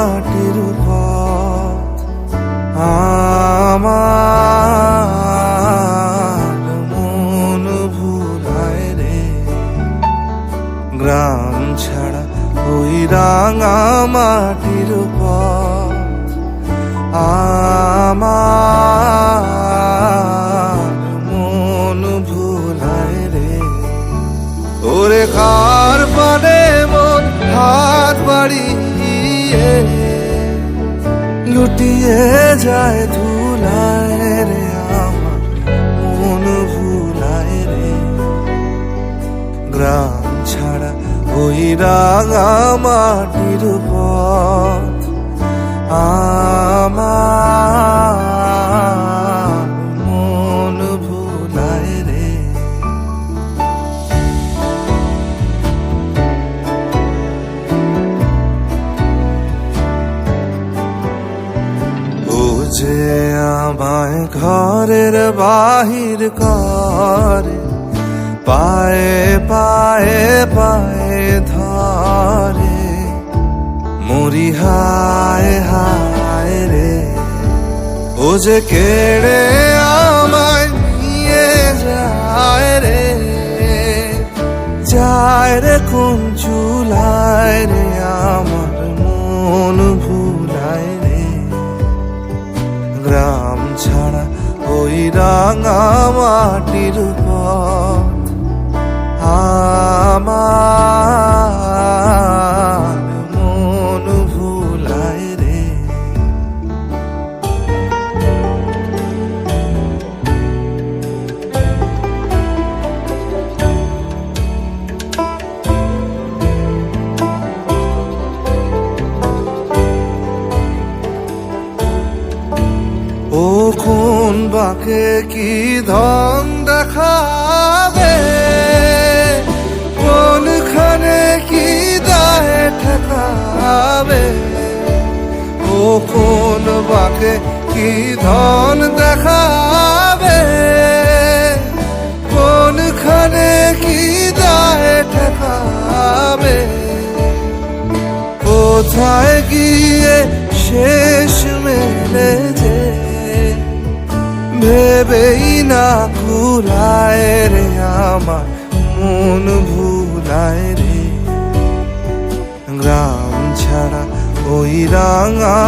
মাটির পথ আমার মন ভুলায় রে। গ্রাম ছাড়া ওই রাঙা মাটির পথ আমার মন ভুলায় রে। ওরে কার পানে মন হাত বাড়িয়ে লুটিয়ে যায় ধুলায় রে। আমার মন ভুলায় রে। গ্রাম ছাড়া ওই রাঙা মাটির পথ আমার মন ভুলায় রে। ও যে আমায় ঘরের বাহির করে, পায়ে পায়ে পায়ে ধরে, মরি হায় হায় রে। ও যে কেড়ে আমায় নিয়ে যায় রে, যায় রে কোন চুলায় রে। আমার মন ভুলায় রে। গ্রাম ছাড়া ওই রাঙা মাটির পথ আমার মন ভুলায় রে। ও কোন বাঁকে কি ধন দেখাবে, কোনখানে কি দায় ঠেকাবে। ও কোন বাঁকে কি ধন দেখাবে, কোনখানে কি দায় ঠেকাবে। কোথায় গিয়ে শেষ মেলে যে ভেবেই না কুলায় রে। আমার মন ভুলায় রে। গ্রাম ছাড়া ওই রাঙা